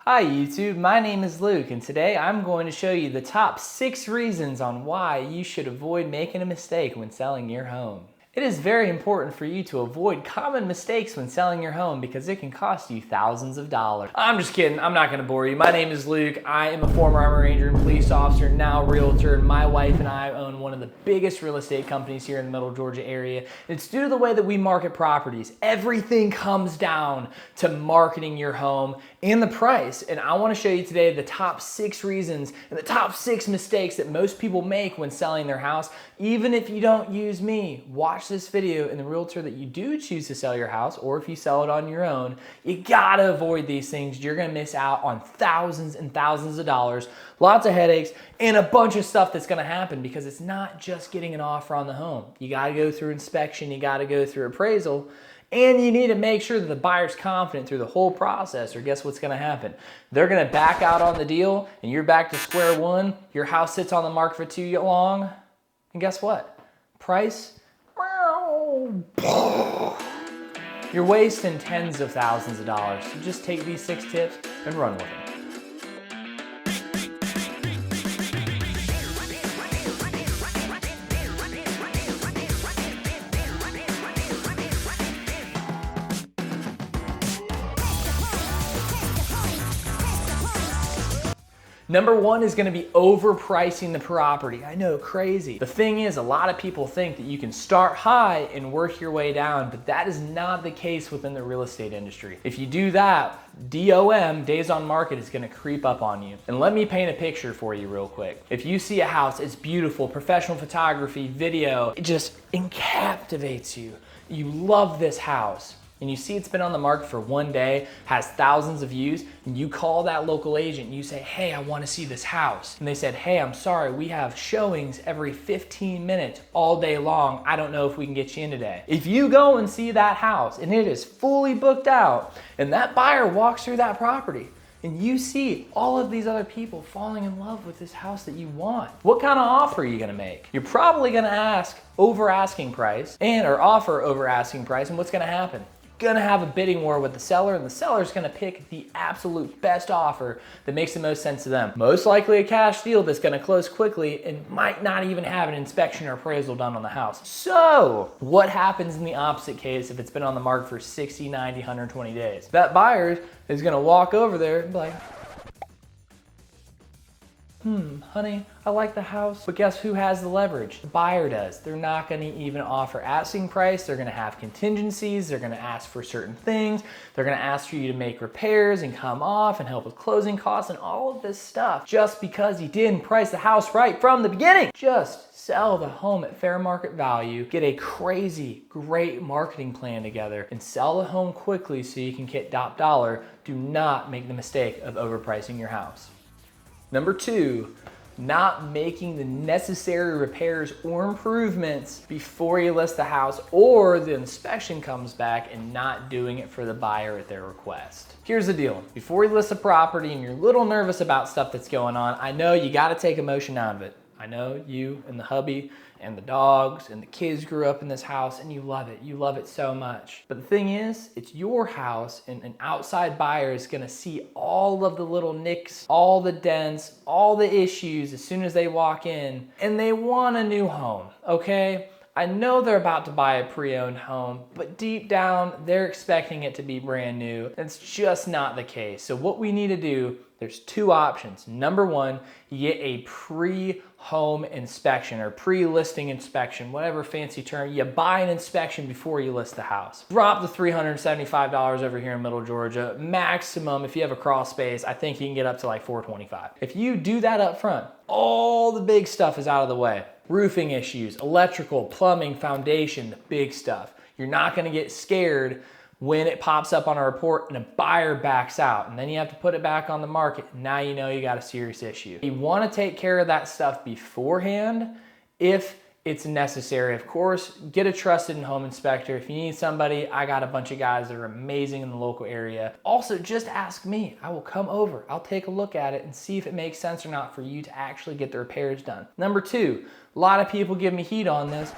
Hi YouTube, my name is Luke and today I'm going to show you the top 6 reasons on why you should avoid making a mistake when selling your home. It is very important for you to avoid common mistakes when selling your home because it can cost you thousands of dollars. I'm just kidding, I'm not going to bore you. My name is Luke. I am a former Army Ranger and police officer, now realtor. My wife and I own one of the biggest real estate companies here in the Middle Georgia area. It's due to the way that we market properties. Everything comes down to marketing your home and the price. And I want to show you today the top 6 reasons and the top 6 mistakes that most people make when selling their house. Even if you don't use me, watch this video, and the realtor that you do choose to sell your house, or if you sell it on your own, you gotta avoid these things. You're gonna miss out on thousands and thousands of dollars, lots of headaches, and a bunch of stuff that's gonna happen because it's not just getting an offer on the home. You gotta go through inspection, you gotta go through appraisal, and you need to make sure that the buyer's confident through the whole process, or guess what's gonna happen? They're gonna back out on the deal, and you're back to square one. Your house sits on the market for too long, and guess what? Price? You're wasting tens of thousands of dollars. So just take these 6 tips and run with them. Number 1 is going to be overpricing the property. I know, crazy. The thing is, a lot of people think that you can start high and work your way down, but that is not the case within the real estate industry. If you do that, DOM, days on market, is going to creep up on you. And let me paint a picture for you real quick. If you see a house, it's beautiful, professional photography, video, it just captivates you. You love this house. And you see it's been on the market for 1 day, has thousands of views, and you call that local agent and you say, hey, I want to see this house. And they said, hey, I'm sorry, we have showings every 15 minutes all day long. I don't know if we can get you in today. If you go and see that house and it is fully booked out and that buyer walks through that property, and you see all of these other people falling in love with this house that you want, what kind of offer are you gonna make? You're probably gonna ask over asking price or offer over asking price, and what's gonna happen? Gonna have a bidding war with the seller, and the seller's gonna pick the absolute best offer that makes the most sense to them. Most likely a cash deal that's gonna close quickly and might not even have an inspection or appraisal done on the house. So what happens in the opposite case if it's been on the market for 60, 90, 120 days? That buyer is gonna walk over there and be like, honey, I like the house, but guess who has the leverage? The buyer does. They're not gonna even offer asking price. They're gonna have contingencies. They're gonna ask for certain things. They're gonna ask for you to make repairs and come off and help with closing costs and all of this stuff just because you didn't price the house right from the beginning. Just sell the home at fair market value, get a crazy, great marketing plan together, and sell the home quickly so you can get top dollar. Do not make the mistake of overpricing your house. Number 2, not making the necessary repairs or improvements before you list the house, or the inspection comes back and not doing it for the buyer at their request. Here's the deal. Before you list a property and you're a little nervous about stuff that's going on, I know you got to take emotion out of it. I know you and the hubby and the dogs and the kids grew up in this house and you love it. You love it so much. But the thing is, it's your house, and an outside buyer is gonna see all of the little nicks, all the dents, all the issues as soon as they walk in, and they want a new home, okay? I know they're about to buy a pre-owned home, but deep down, they're expecting it to be brand new. It's just not the case. So what we need to do, there's 2 options. Number 1, you get a pre-home inspection or pre-listing inspection, whatever fancy term. You buy an inspection before you list the house. Drop the $375 over here in Middle Georgia. Maximum, if you have a crawl space, I think you can get up to like $425. If you do that up front, all the big stuff is out of the way. Roofing issues, electrical, plumbing, foundation, the big stuff. You're not gonna get scared when it pops up on a report and a buyer backs out, and then you have to put it back on the market. Now you know you got a serious issue. You want to take care of that stuff beforehand if it's necessary. Of course, get a trusted home inspector. If you need somebody, I got a bunch of guys that are amazing in the local area. Also, just ask me. I will come over. I'll take a look at it and see if it makes sense or not for you to actually get the repairs done. Number 2, a lot of people give me heat on this.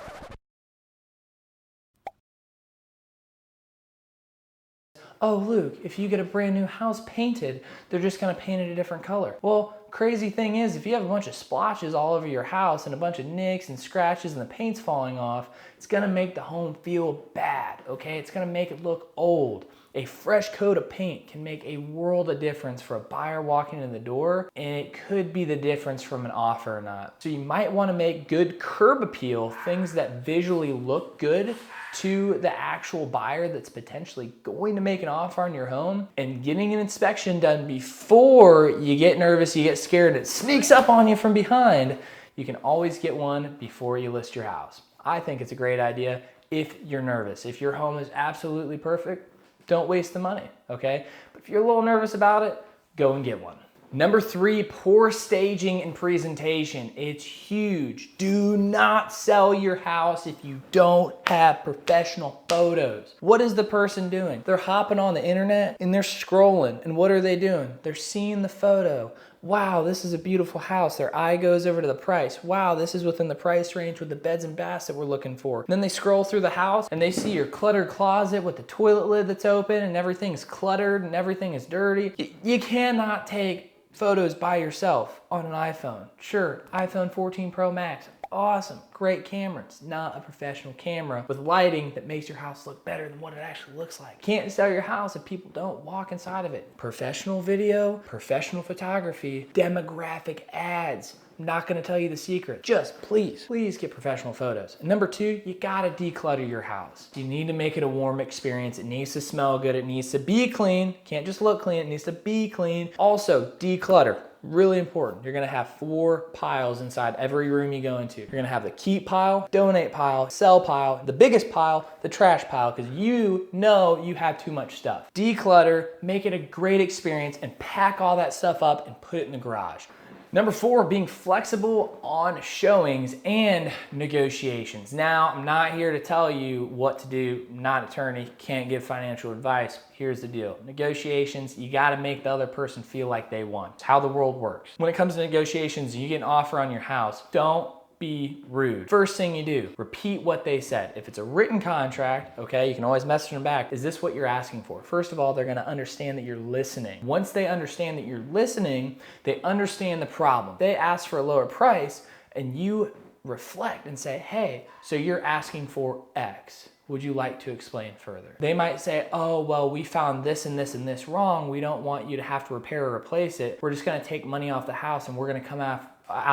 oh, Luke, if you get a brand new house painted, they're just gonna paint it a different color. Well, crazy thing is, if you have a bunch of splotches all over your house and a bunch of nicks and scratches and the paint's falling off, it's gonna make the home feel bad, okay? It's gonna make it look old. A fresh coat of paint can make a world of difference for a buyer walking in the door, and it could be the difference from an offer or not. So you might wanna make good curb appeal, things that visually look good to the actual buyer that's potentially going to make an offer on your home, and getting an inspection done before you get nervous, you get scared, it sneaks up on you from behind. You can always get one before you list your house. I think it's a great idea if you're nervous. If your home is absolutely perfect, don't waste the money, okay? But if you're a little nervous about it, go and get one. Number 3, poor staging and presentation. It's huge. Do not sell your house if you don't have professional photos. What is the person doing? They're hopping on the internet and they're scrolling. And what are they doing? They're seeing the photo. Wow, this is a beautiful house. Their eye goes over to the price. Wow, this is within the price range with the beds and baths that we're looking for. And then they scroll through the house and they see your cluttered closet with the toilet lid that's open and everything's cluttered and everything is dirty. You cannot take photos by yourself on an iPhone. Sure, iPhone 14 Pro Max, awesome, great camera. It's not a professional camera with lighting that makes your house look better than what it actually looks like. Can't sell your house if people don't walk inside of it. Professional video, professional photography, demographic ads. I'm not gonna tell you the secret. Just please get professional photos. And number 2, you gotta declutter your house. You need to make it a warm experience. It needs to smell good. It needs to be clean. Can't just look clean, it needs to be clean. Also, declutter. Really important. You're gonna have 4 piles inside every room you go into. You're gonna have the keep pile, donate pile, sell pile, the biggest pile, the trash pile, because you know you have too much stuff. Declutter, make it a great experience, and pack all that stuff up and put it in the garage. Number 4, being flexible on showings and negotiations. Now, I'm not here to tell you what to do. I'm not an attorney, can't give financial advice. Here's the deal. Negotiations, you gotta make the other person feel like they won. It's how the world works. When it comes to negotiations, you get an offer on your house, don't be rude. First thing you do, repeat what they said. If it's a written contract, okay, you can always message them back. Is this what you're asking for? First of all, they're gonna understand that you're listening. Once they understand that you're listening, they understand the problem. They ask for a lower price and you reflect and say, hey, so you're asking for X. Would you like to explain further? They might say, oh, well, we found this and this and this wrong. We don't want you to have to repair or replace it. We're just gonna take money off the house and we're gonna come out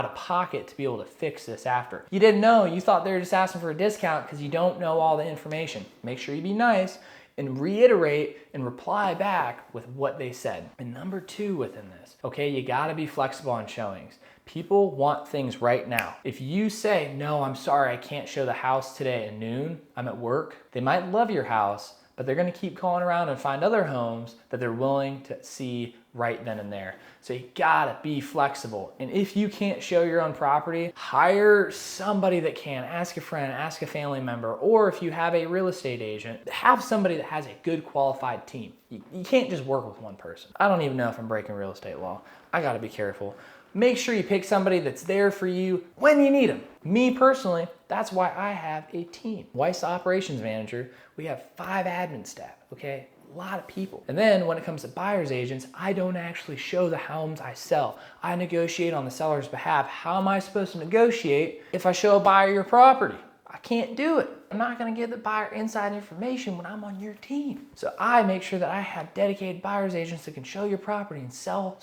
of pocket to be able to fix this after. You didn't know, you thought they were just asking for a discount because you don't know all the information. Make sure you be nice and reiterate and reply back with what they said. And number 2 within this, okay, you gotta be flexible on showings. People want things right now. If you say, no, I'm sorry, I can't show the house today at noon, I'm at work, they might love your house, but they're gonna keep calling around and find other homes that they're willing to see right then and there. So you gotta be flexible. And if you can't show your own property, hire somebody that can. Ask a friend, ask a family member, or if you have a real estate agent, have somebody that has a good qualified team. You can't just work with one person. I don't even know if I'm breaking real estate law. I gotta be careful. Make sure you pick somebody that's there for you when you need them. Me personally, that's why I have a team. Weiss operations manager, we have 5 admin staff, okay? A lot of people. And then when it comes to buyer's agents, I don't actually show the homes I sell. I negotiate on the seller's behalf. How am I supposed to negotiate if I show a buyer your property? I can't do it. I'm not gonna give the buyer inside information when I'm on your team. So I make sure that I have dedicated buyer's agents that can show your property and sell.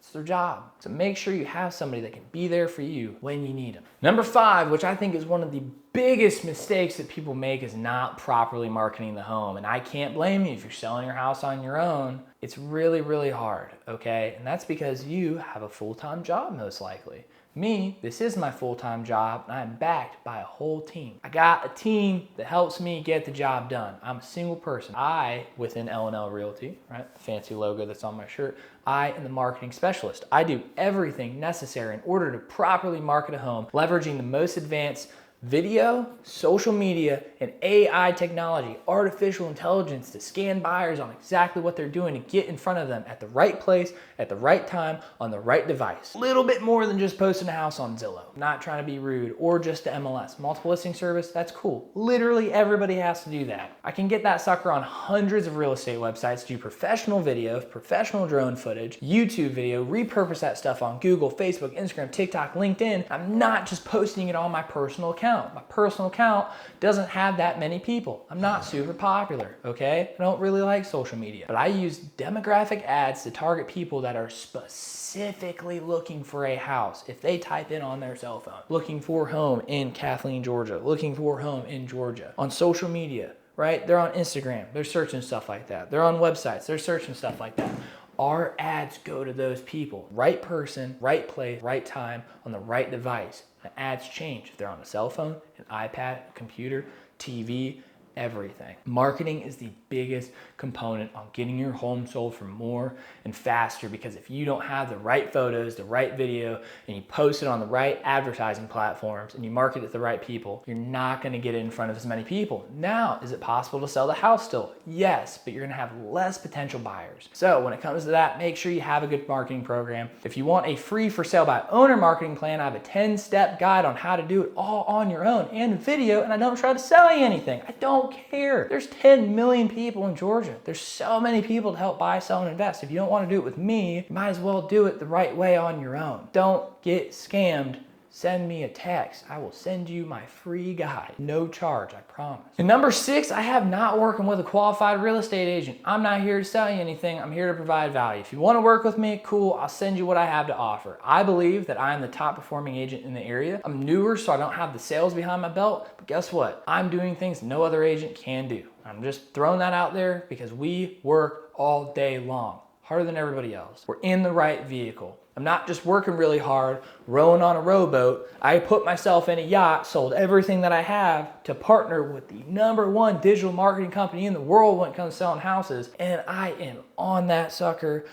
It's their job. So make sure you have somebody that can be there for you when you need them. Number 5, which I think is one of the biggest mistakes that people make, is not properly marketing the home. And I can't blame you if you're selling your house on your own. It's really, really hard, okay? And that's because you have a full-time job most likely. Me, this is my full-time job and I'm backed by a whole team. I got a team that helps me get the job done. I'm a single person. I, within L&L Realty, right, fancy logo that's on my shirt, I am the marketing specialist. I do everything necessary in order to properly market a home, leveraging the most advanced Video, social media, and AI technology, artificial intelligence to scan buyers on exactly what they're doing to get in front of them at the right place, at the right time, on the right device. A little bit more than just posting a house on Zillow. Not trying to be rude, or just the MLS. Multiple listing service, that's cool. Literally everybody has to do that. I can get that sucker on hundreds of real estate websites, do professional videos, professional drone footage, YouTube video, repurpose that stuff on Google, Facebook, Instagram, TikTok, LinkedIn. I'm not just posting it on my personal account. My personal account doesn't have that many people. I'm not super popular, okay? I don't really like social media, but I use demographic ads to target people that are specifically looking for a house. If they type in on their cell phone, looking for home in Kathleen, Georgia, looking for home in Georgia, on social media, right? They're on Instagram, they're searching stuff like that. They're on websites, they're searching stuff like that. Our ads go to those people. Right person, right place, right time, on the right device. The ads change if they're on a cell phone, an iPad, a computer, TV, everything. Marketing is the biggest component on getting your home sold for more and faster, because if you don't have the right photos, the right video, and you post it on the right advertising platforms and you market it to the right people, you're not gonna get it in front of as many people. Now, is it possible to sell the house still? Yes, but you're gonna have less potential buyers. So when it comes to that, make sure you have a good marketing program. If you want a free for sale by owner marketing plan, I have a 10-step guide on how to do it all on your own and video, and I don't try to sell you anything. I don't care. There's 10 million people in Georgia. There's so many people to help buy, sell, and invest. If you don't want to do it with me, you might as well do it the right way on your own. Don't get scammed. Send me a text. I will send you my free guide. No charge, I promise. And number 6, I have not working with a qualified real estate agent. I'm not here to sell you anything. I'm here to provide value. If you want to work with me, cool. I'll send you what I have to offer. I believe that I am the top performing agent in the area. I'm newer, so I don't have the sales behind my belt. But guess what? I'm doing things no other agent can do. I'm just throwing that out there because we work all day long, harder than everybody else. We're in the right vehicle. I'm not just working really hard, rowing on a rowboat. I put myself in a yacht, sold everything that I have to partner with the #1 digital marketing company in the world when it comes to selling houses. And I am on that sucker,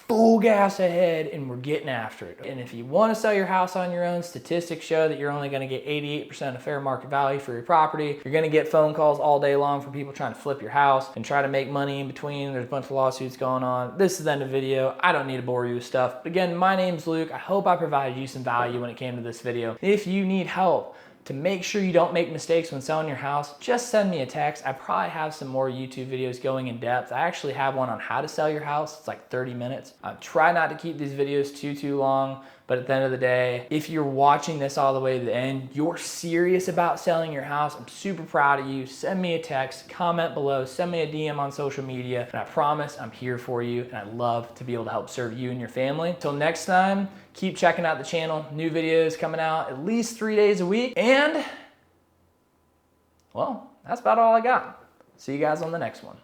full gas ahead, and we're getting after it. And if you want to sell your house on your own, statistics show that you're only going to get 88% of fair market value for your property. You're going to get phone calls all day long from people trying to flip your house and try to make money in between. There's a bunch of lawsuits going on. This is the end of the video. I don't need to bore you with stuff. But again, my name's Luke. I hope I provided you some value when it came to this video. If you need help to make sure you don't make mistakes when selling your house, just send me a text. I probably have some more YouTube videos going in depth. I actually have one on how to sell your house. It's like 30 minutes. I try not to keep these videos too long, but at the end of the day, if you're watching this all the way to the end, you're serious about selling your house, I'm super proud of you. Send me a text, comment below, send me a DM on social media, and I promise I'm here for you, and I love to be able to help serve you and your family. Until next time, keep checking out the channel. New videos coming out at least 3 days a week, and well, that's about all I got. See you guys on the next one.